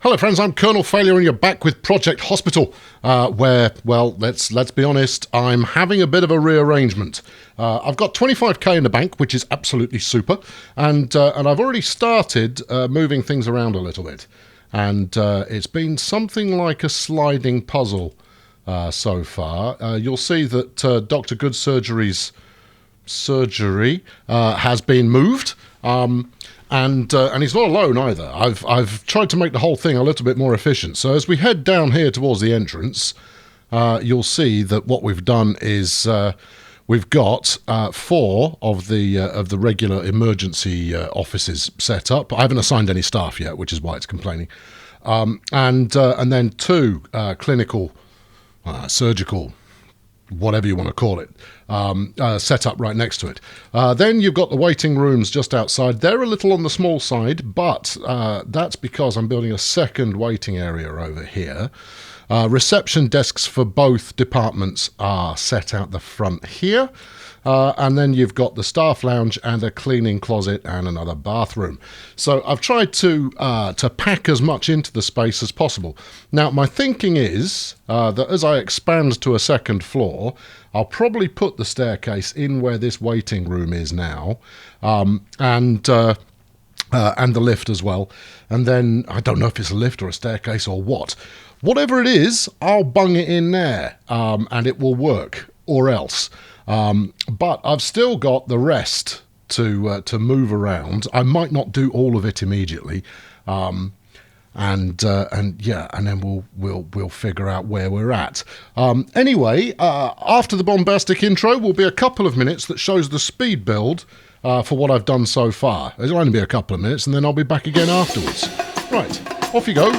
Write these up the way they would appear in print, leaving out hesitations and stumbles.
Hello friends, I'm Colonel Failure and you're back with Project Hospital, where, well, let's be honest, I'm having a bit of a rearrangement. I've got 25k in the bank, which is absolutely super, and I've already started moving things around a little bit. And it's been something like a sliding puzzle so far. You'll see that Dr. Good Surgery's surgery has been moved. And he's not alone either. I've tried to make the whole thing a little bit more efficient. So as we head down here towards the entrance, you'll see that what we've done is we've got 4 of the regular emergency offices set up. I haven't assigned any staff yet, which is why it's complaining. And then 2 clinical, surgical, whatever you want to call it, set up right next to it. Then you've got the waiting rooms just outside. They're a little on the small side, but that's because I'm building a second waiting area over here. Reception desks for both departments are set out the front here. And then you've got the staff lounge and a cleaning closet and another bathroom. So I've tried to pack as much into the space as possible. Now, my thinking is that as I expand to a second floor, I'll probably put the staircase in where this waiting room is now, and the lift as well. And then, I don't know if it's a lift or a staircase or what. Whatever it is, I'll bung it in there, and it will work, or else. But I've still got the rest to move around. I might not do all of it immediately, and then we'll figure out where we're at. Anyway, after the bombastic intro will be a couple of minutes that shows the speed build for what I've done so far. It'll only be a couple of minutes, and then I'll be back again afterwards. Right, off you go.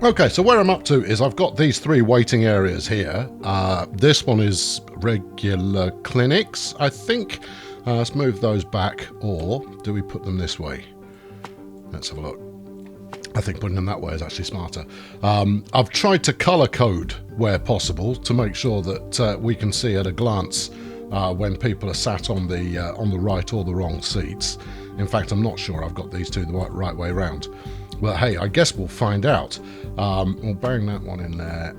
Okay, so where I'm up to is I've got these 3 waiting areas here. This one is regular clinics, I think. Let's move those back, or do we put them this way? Let's have a look. I think putting them that way is actually smarter. I've tried to color code where possible to make sure that we can see at a glance when people are sat on the right or the wrong seats. In fact, I'm not sure I've got these 2 the right way around. Well, hey, I guess we'll find out. We'll bang that one in there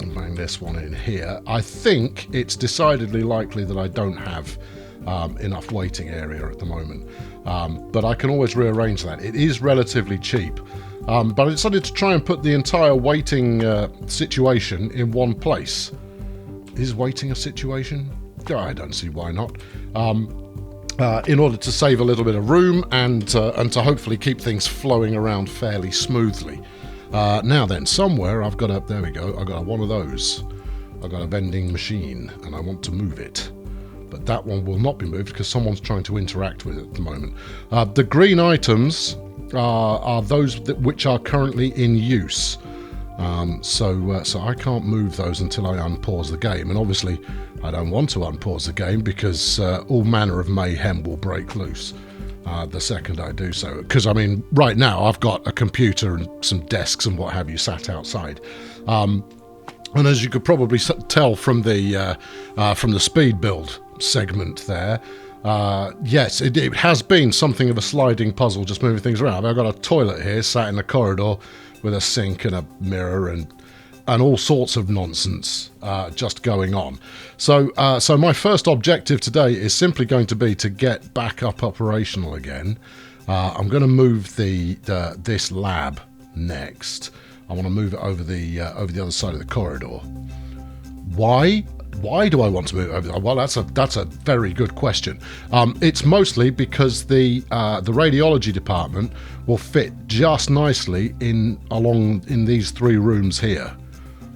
and bang this one in here. I think it's decidedly likely that I don't have enough waiting area at the moment. But I can always rearrange that. It is relatively cheap. But I decided to try and put the entire waiting situation in one place. Is waiting a situation? I don't see why not. In order to save a little bit of room and to hopefully keep things flowing around fairly smoothly. Now then, somewhere I've got there we go, I've got one of those. I've got a vending machine and I want to move it. But that one will not be moved because someone's trying to interact with it at the moment. The green items are those which are currently in use. So I can't move those until I unpause the game. And obviously, I don't want to unpause the game because all manner of mayhem will break loose the second I do so. Because, I mean, right now I've got a computer and some desks and what have you sat outside. And as you could probably tell from the speed build segment there, yes, it has been something of a sliding puzzle just moving things around. I've got a toilet here sat in the corridor with a sink and a mirror and all sorts of nonsense just going on. So my first objective today is simply going to be to get back up operational again. I'm going to move this lab next. I want to move it over the other side of the corridor. Why? Why do I want to move over there? Well, that's a very good question. It's mostly because the radiology department will fit just nicely in these 3 rooms here.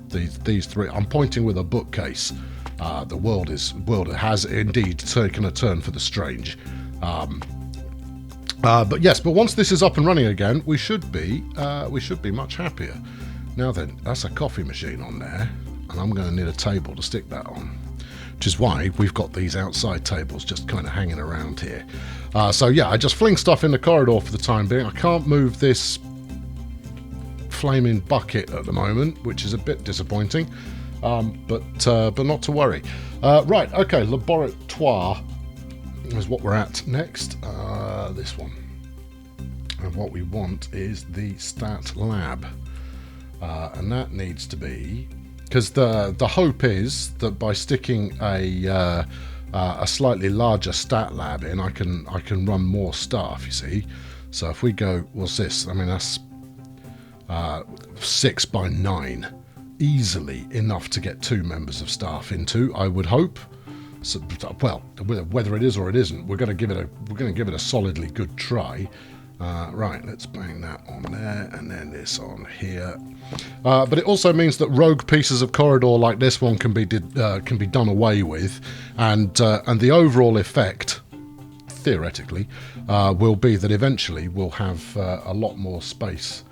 These 3. I'm pointing with a bookcase. The world has indeed taken a turn for the strange. But yes, but once this is up and running again, we should be much happier. Now then, that's a coffee machine on there. And I'm going to need a table to stick that on, which is why we've got these outside tables just kind of hanging around here. So yeah, I just fling stuff in the corridor for the time being. I can't move this flaming bucket at the moment, which is a bit disappointing, but not to worry. Right, okay, laboratoire is what we're at next. This one, and what we want is the stat lab, and that needs to be. Because the hope is that by sticking a slightly larger stat lab in, I can run more staff. You see, so if we go, what's this? I mean, that's 6 by 9, easily enough to get 2 members of staff into. I would hope. So, well, whether it is or it isn't, we're going to give it a solidly good try. Right, let's bang that on there, and then this on here. But it also means that rogue pieces of corridor like this one can be done away with, and the overall effect, theoretically, will be that eventually we'll have a lot more space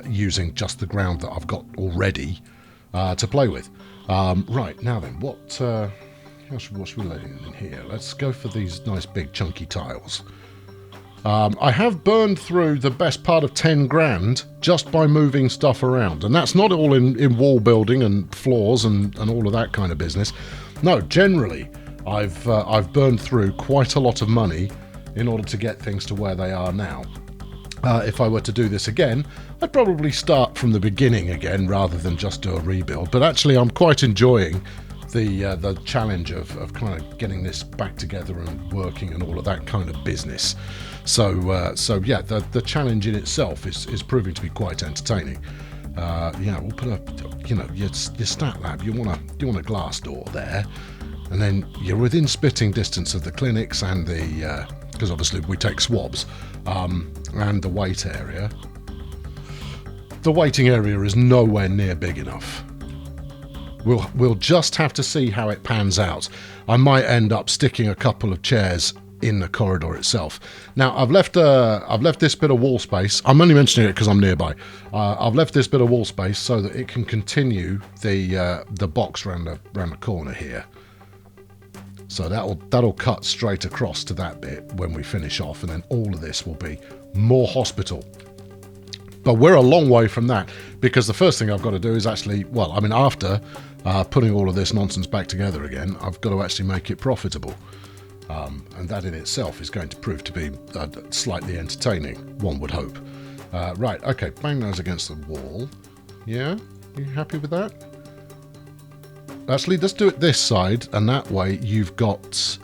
using just the ground that I've got already to play with. Right, now then, what should we let in here? Let's go for these nice big chunky tiles. I have burned through the best part of 10 grand just by moving stuff around, and that's not all in wall building and floors and all of that kind of business. No, generally I've burned through quite a lot of money in order to get things to where they are now. If I were to do this again, I'd probably start from the beginning again rather than just do a rebuild, but actually I'm quite enjoying the challenge of kind of getting this back together and working and all of that kind of business. So yeah, the challenge in itself is proving to be quite entertaining. Yeah, we'll put your stat lab. You want a glass door there, and then you're within spitting distance of the clinics and the because obviously we take swabs, and the wait area. The waiting area is nowhere near big enough. We'll just have to see how it pans out. I might end up sticking a couple of chairs in the corridor itself. Now I've left this bit of wall space. I'm only mentioning it because I'm nearby. I've left this bit of wall space so that it can continue the box round the corner here. So that'll cut straight across to that bit when we finish off, and then all of this will be more hospital. But we're a long way from that, because the first thing I've got to do is actually, well, I mean, after putting all of this nonsense back together again, I've got to actually make it profitable. And that in itself is going to prove to be slightly entertaining, one would hope. Right, okay, bang those against the wall. Yeah, you happy with that? Actually, let's do it this side, and that way you've got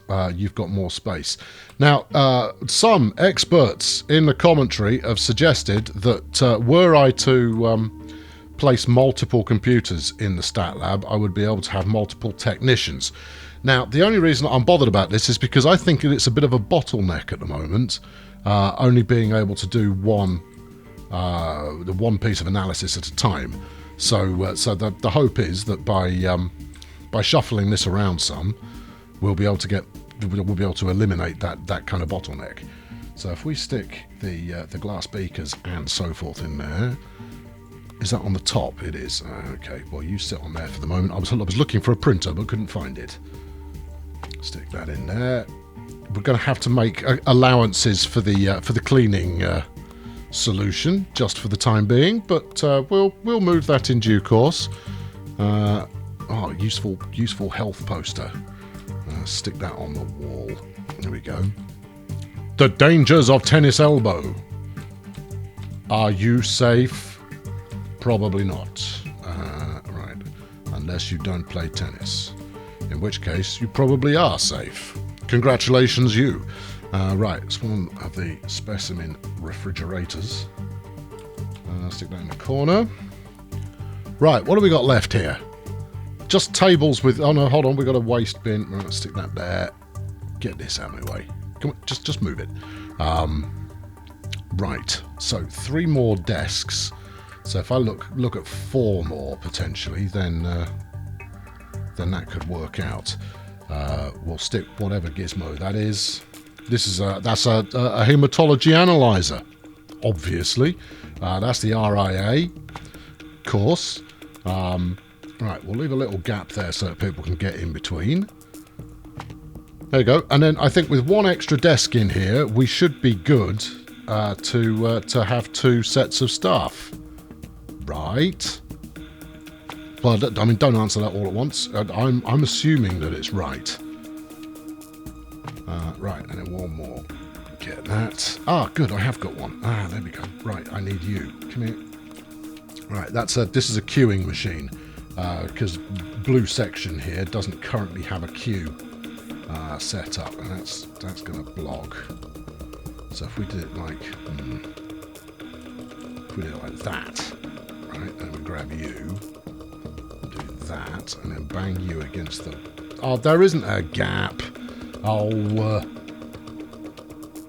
more space. Now, some experts in the commentary have suggested that were I to place multiple computers in the stat lab, I would be able to have multiple technicians. Now, the only reason I'm bothered about this is because I think it's a bit of a bottleneck at the moment, only being able to do one piece of analysis at a time. So the hope is that by shuffling this around some, we'll be able to eliminate that kind of bottleneck. So if we stick the glass beakers and so forth in there, is that on the top? It is. Okay. Well, you sit on there for the moment. I was looking for a printer but couldn't find it. Stick that in there. We're going to have to make allowances for the cleaning solution just for the time being, but we'll move that in due course. Useful health poster. Stick that on the wall. There we go. The dangers of tennis elbow. Are you safe? Probably not. Right. Unless you don't play tennis. In which case, you probably are safe. Congratulations, you. Right, it's one of the specimen refrigerators. Stick that in the corner. Right, what have we got left here? Just tables with... Oh no, hold on, we've got a waste bin. Right, stick that there. Get this out of my way. Come on, just move it. Right, so 3 more desks. So if I look at 4 more potentially, then that could work out. We'll stick whatever gizmo that is. That's a hematology analyzer, obviously. That's the RIA course. Right, we'll leave a little gap there so that people can get in between. There you go. And then I think with 1 extra desk in here, we should be good to have 2 sets of staff. Right. Well, I mean, don't answer that all at once. I'm assuming that it's right. Right, and then 1 more. Get that. Ah, good, I have got one. Ah, there we go. Right, I need you. Come here. Right, this is a queuing machine, because blue section here doesn't currently have a queue set up, and that's going to blog. So if we did it like, that, right, and we grab you, do that, and then bang you against the... Oh, there isn't a gap. Oh,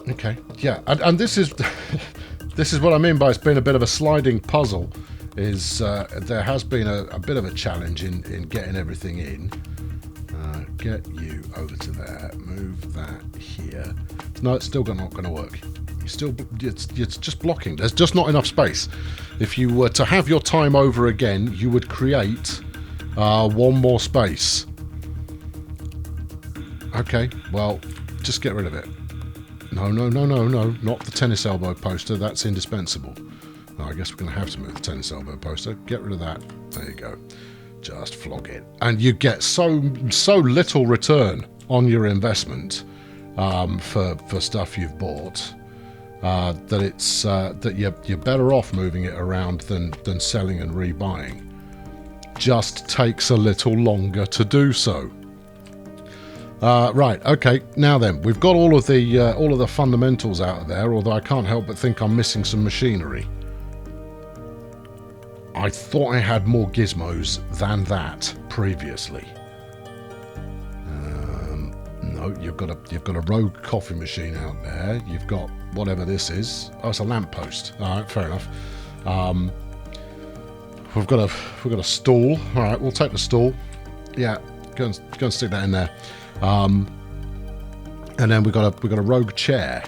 okay, yeah, and this is this is what I mean by it's been a bit of a sliding puzzle. Is there has been a bit of a challenge in getting everything in. Get you over to there. Move that here. No, it's still not going to work. It's just blocking. There's just not enough space. If you were to have your time over again, you would create 1 more space. Okay, well, just get rid of it. No, not the tennis elbow poster. That's indispensable. Oh, I guess we're going to have to move the tennis elbow poster. Get rid of that. There you go. Just flog it. And you get so little return on your investment for stuff you've bought that you're better off moving it around than selling and rebuying. Just takes a little longer to do so. Right, okay, now then, we've got all of the fundamentals out of there, although I can't help but think I'm missing some machinery. I thought I had more gizmos than that previously. No, you've got a rogue coffee machine out there. You've got whatever this is. Oh, it's a lamppost. All right, fair enough. We've got a stool. All right, we'll take the stool. Yeah, go and stick that in there. And then we've got a rogue chair.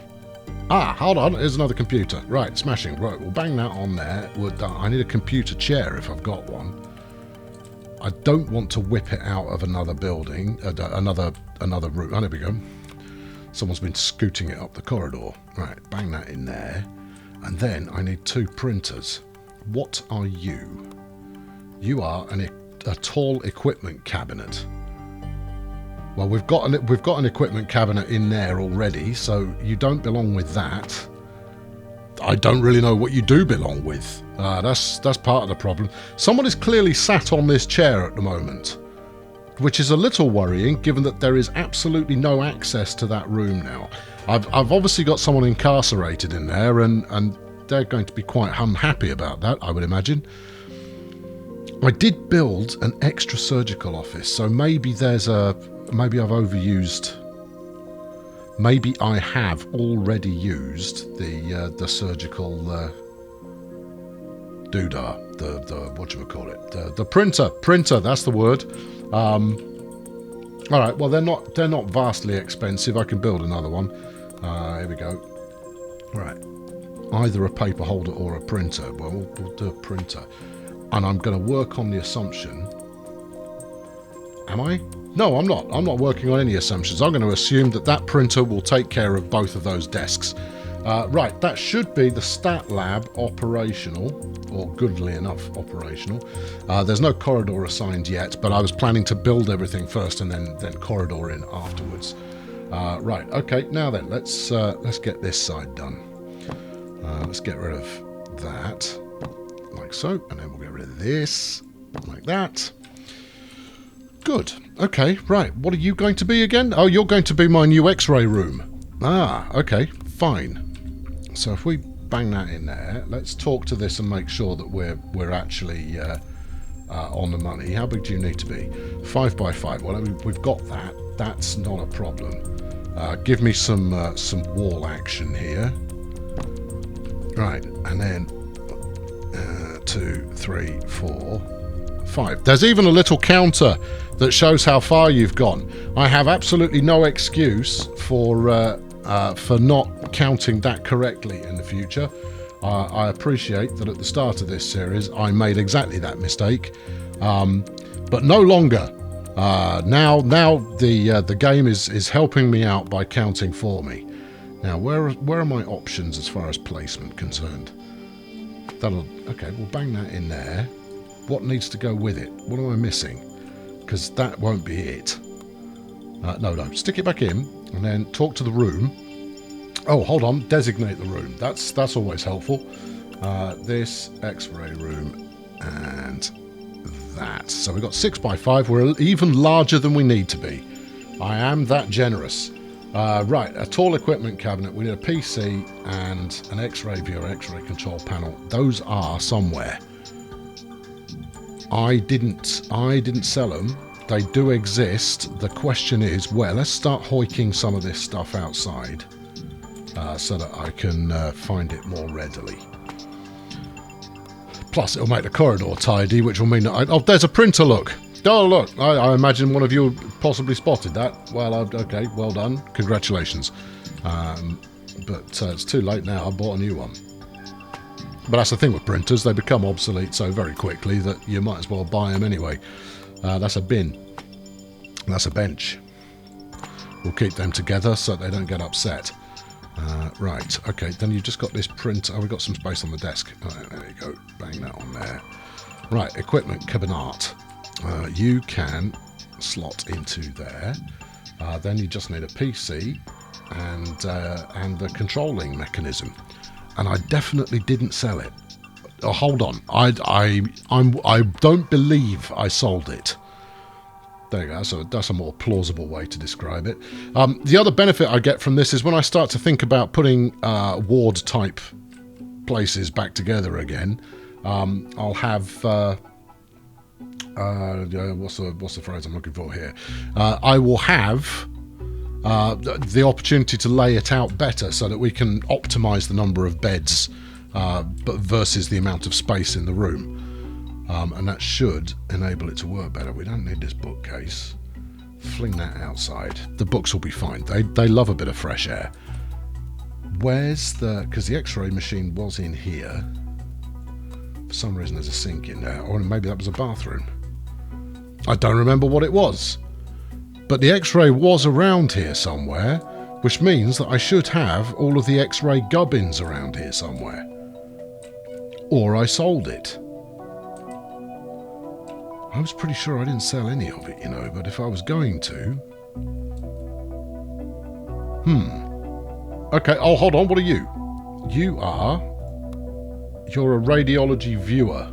Ah, hold on, here's another computer. Right, smashing. Right, we'll bang that on there. I need a computer chair if I've got one. I don't want to whip it out of another building, another room. Oh, there we go. Someone's been scooting it up the corridor. Right, bang that in there. And then I need 2 printers. What are you? You are a tall equipment cabinet. Well, we've got an equipment cabinet in there already, so you don't belong with that. I don't really know what you do belong with. That's part of the problem. Someone is clearly sat on this chair at the moment, which is a little worrying, given that there is absolutely no access to that room now. I've obviously got someone incarcerated in there, and they're going to be quite unhappy about that, I would imagine. I did build an extra surgical office, so maybe maybe I've overused. Maybe I have already used the surgical doodah, the whatchamacallit, the printer. That's the word. All right. Well, they're not vastly expensive. I can build another one. Here we go. Right. Either a paper holder or a printer. Well, we'll do a printer, and I'm going to work on the assumption. Am I? No, I'm not. I'm not working on any assumptions. I'm going to assume that printer will take care of both of those desks. Right, that should be the stat lab operational, or goodly enough operational. There's no corridor assigned yet, but I was planning to build everything first and then corridor in afterwards. Right, okay, now then, let's get this side done. Let's get rid of that, like so, and then we'll get rid of this, like that. Good. Okay, right. What are you going to be again? Oh, you're going to be my new X-ray room. Ah, okay, fine. So if we bang that in there, let's talk to this and make sure that we're actually on the money. How big do you need to be? 5 by 5. Well, I mean, we've got that. That's not a problem. Give me some wall action here. Right, and then 2, 3, 4, 5. There's even a little counter that shows how far you've gone. I have absolutely no excuse for not counting that correctly in the future. I appreciate that at the start of this series I made exactly that mistake, but no longer. Now the game is helping me out by counting for me. Now where are my options as far as placement concerned? Okay, we'll bang that in there. What needs to go with it? What am I missing? Because that won't be it. No, stick it back in and then talk to the room. Oh, hold on, designate the room. That's always helpful. This X-ray room and that. So we've got 6 by 5. We're even larger than we need to be. I am that generous. Right, a tall equipment cabinet. We need a PC and an X-ray viewer, X-ray control panel. Those are somewhere. I didn't sell them. They do exist. The question is, well, let's start hoiking some of this stuff outside so that I can find it more readily. Plus, it'll make the corridor tidy, which will mean that oh, there's a printer, look. Oh, look, I imagine one of you possibly spotted that. Well, okay, well done. Congratulations. But it's too late now. I bought a new one. But that's the thing with printers. They become obsolete so very quickly that you might as well buy them anyway. That's a bin. That's a bench. We'll keep them together so they don't get upset. Right, okay, then you've just got this print. Oh, we've got some space on the desk. Right, there you go. Bang that on there. Right, equipment cabinet. You can slot into there. Then you just need a PC and the controlling mechanism. And I definitely didn't sell it. Oh, hold on. I don't believe I sold it. There you go. So that's a more plausible way to describe it. The other benefit I get from this is when I start to think about putting ward-type places back together again, I'll have... what's the phrase I'm looking for here? I will have the opportunity to lay it out better so that we can optimize the number of beds but versus the amount of space in the room. And that should enable it to work better. We don't need this bookcase. Fling that outside. The books will be fine. They love a bit of fresh air. Where's the... because the X-ray machine was in here. For some reason there's a sink in there. Or maybe that was a bathroom. I don't remember what it was. But the X-ray was around here somewhere, which means that I should have all of the X-ray gubbins around here somewhere. Or I sold it. I was pretty sure I didn't sell any of it, you know, but if I was going to... Okay, oh, hold on, what are you? You're a radiology viewer.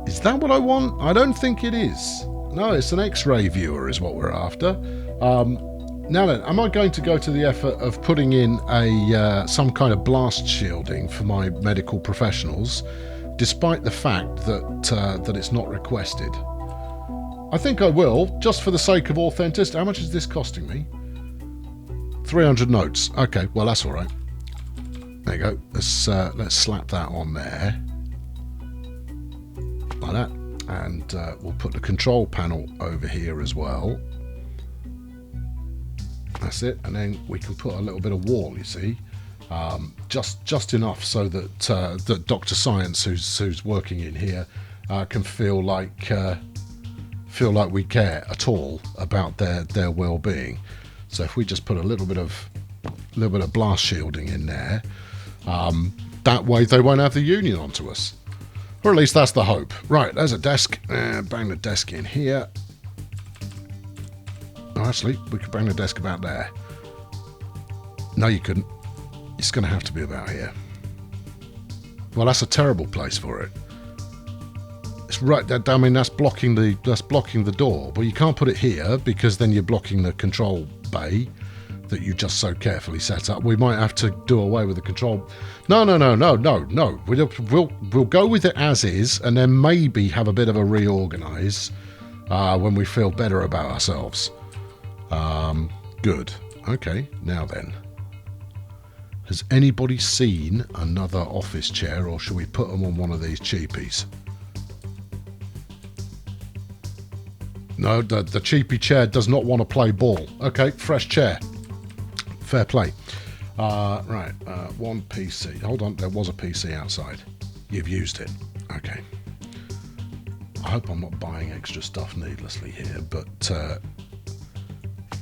Is that what I want? I don't think it is. No, it's an X-ray viewer is what we're after. Now then, am I going to go to the effort of putting in a some kind of blast shielding for my medical professionals, despite the fact that that it's not requested? I think I will, just for the sake of authenticity. How much is this costing me? 300 notes. Okay, well that's all right. There you go. Let's slap that on there, like that, and we'll put the control panel over here as well. That's it, and then we can put a little bit of wall. You see, just enough so that that Dr. Science, who's working in here, can feel like we care at all about their well-being. So if we just put a little bit of blast shielding in there, that way they won't have the union onto us, or at least that's the hope. Right, there's a desk. Bang the desk in here. Oh, actually, we could bring the desk about there. No, you couldn't. It's going to have to be about here. Well, that's a terrible place for it. It's right. I mean, that's blocking the door. Well, you can't put it here because then you're blocking the control bay that you just so carefully set up. We might have to do away with the control. No. We'll go with it as is, and then maybe have a bit of a reorganize when we feel better about ourselves. Good. Okay, now then. Has anybody seen another office chair, or should we put them on one of these cheapies? No, the cheapy chair does not want to play ball. Okay, fresh chair. Fair play. Right, one PC. Hold on, there was a PC outside. You've used it. Okay. I hope I'm not buying extra stuff needlessly here, but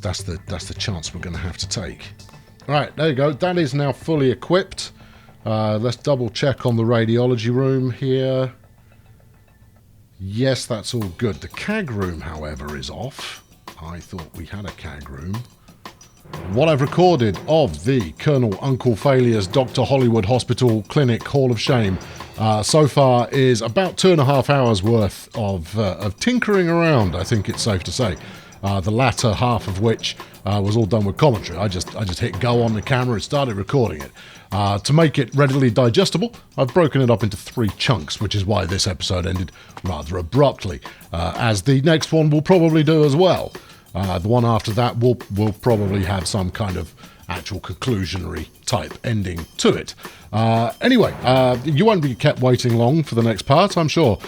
that's the chance we're going to have to take. Right, there you go. That is now fully equipped. Let's double check on the radiology room here. Yes, that's all good. The CAG room, however, is off. I thought we had a CAG room. What I've recorded of the Colonel Uncle Failures Dr. Hollywood Hospital Clinic Hall of Shame so far is about 2.5 hours worth of tinkering around, I think it's safe to say. The latter half of which was all done with commentary. I just hit go on the camera and started recording it. To make it readily digestible, I've broken it up into 3 chunks, which is why this episode ended rather abruptly, as the next one will probably do as well. The one after that will probably have some kind of actual conclusionary type ending to it. Anyway, you won't be kept waiting long for the next part, I'm sure.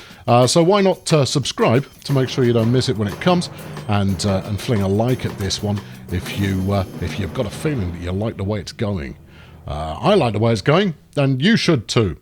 So why not subscribe to make sure you don't miss it when it comes, and fling a like at this one if you've got a feeling that you like the way it's going. I like the way it's going, and you should too.